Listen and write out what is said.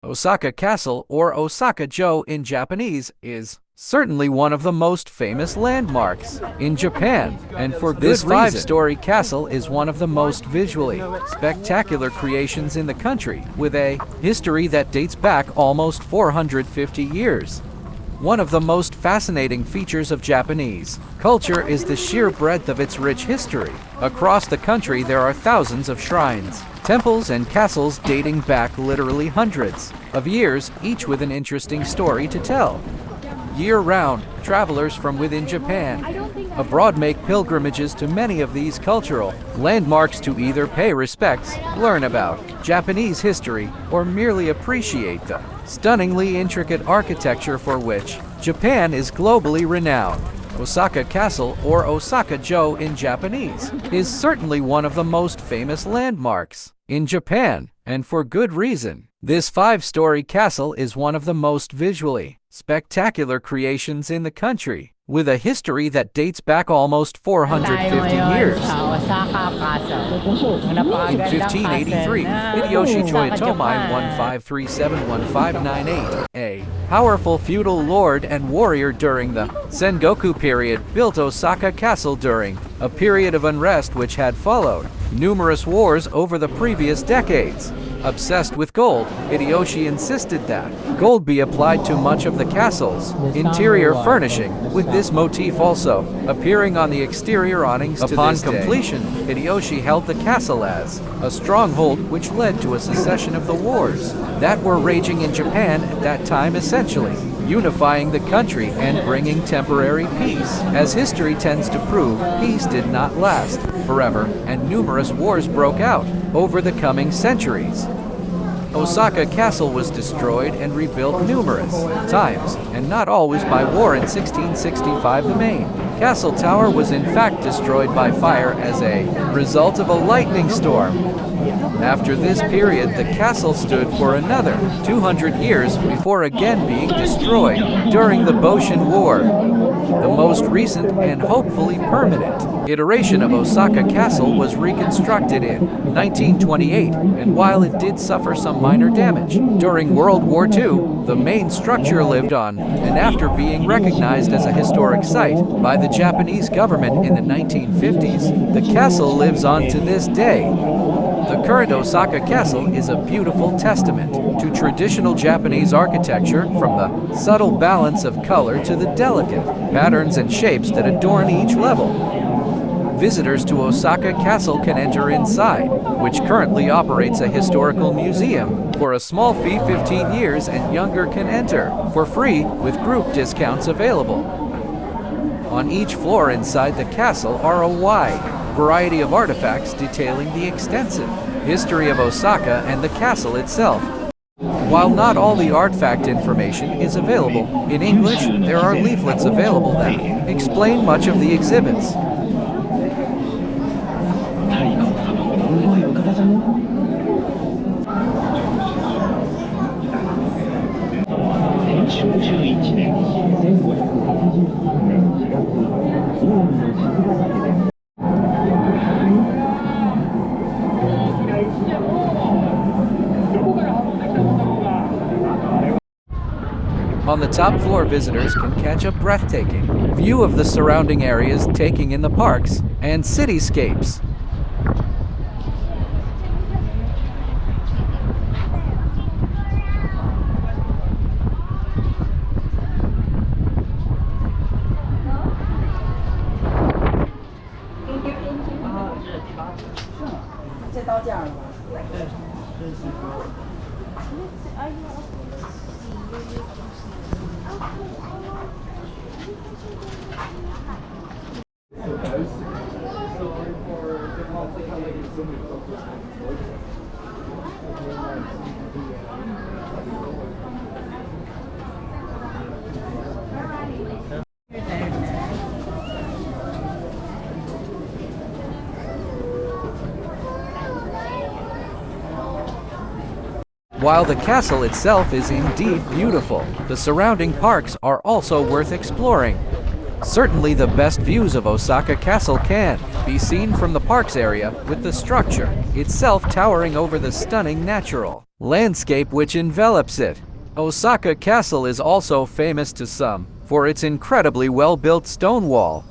Osaka Castle, or Osaka-jo in Japanese, is certainly one of the most famous landmarks in Japan, and for good reason. This five-story castle is one of the most visually spectacular creations in the country, with a history that dates back almost 450 years. One of the most fascinating features of Japanese culture is the sheer breadth of its rich history. Across the country, there are thousands of shrines, temples, and castles dating back literally hundreds of years, each with an interesting story to tell. Year-round, travelers from within Japan abroad make pilgrimages to many of these cultural landmarks to either pay respects, learn about Japanese history, or merely appreciate the stunningly intricate architecture for which Japan is globally renowned. Osaka Castle, or Osaka-jo in Japanese, is certainly one of the most famous landmarks in Japan, and for good reason. This five-story castle is one of the most visually spectacular creations in the country, with a history that dates back almost 450 years. In 1583, Hideyoshi Toyotomi 1537-1598, a powerful feudal lord and warrior during the Sengoku period, built Osaka Castle during a period of unrest which had followed numerous wars over the previous decades. Obsessed with gold, Hideyoshi insisted that gold be applied to much of the castle's interior furnishing, with this motif also appearing on the exterior awnings. Upon completion, Hideyoshi held the castle as a stronghold, which led to a cessation of the wars that were raging in Japan at that time, essentially unifying the country and bringing temporary peace. As history tends to prove, peace did not last forever, and numerous wars broke out over the coming centuries. Osaka Castle was destroyed and rebuilt numerous times, and not always by war. In 1665, the main castle tower was in fact destroyed by fire as a result of a lightning storm. After this period, the castle stood for another 200 years before again being destroyed during the Boshin War. The most recent and hopefully permanent iteration of Osaka Castle was reconstructed in 1928, and while it did suffer some minor damage during World War II, the main structure lived on, and after being recognized as a historic site by the Japanese government in the 1950s, the castle lives on to this day. The current Osaka Castle is a beautiful testament to traditional Japanese architecture, from the subtle balance of color to the delicate patterns and shapes that adorn each level. Visitors to Osaka Castle can enter inside, which currently operates a historical museum. For a small fee, 15 years and younger can enter for free, with group discounts available. On each floor inside the castle are a wide variety of artifacts detailing the extensive history of Osaka and the castle itself. While not all the artifact information is available in English, there are leaflets available that explain much of the exhibits. On the top floor, visitors can catch a breathtaking view of the surrounding areas, taking in the parks and cityscapes. While the castle itself is indeed beautiful, the surrounding parks are also worth exploring. Certainly the best views of Osaka Castle can be seen from the parks area, with the structure itself towering over the stunning natural landscape which envelops it. Osaka Castle is also famous to some for its incredibly well-built stone wall,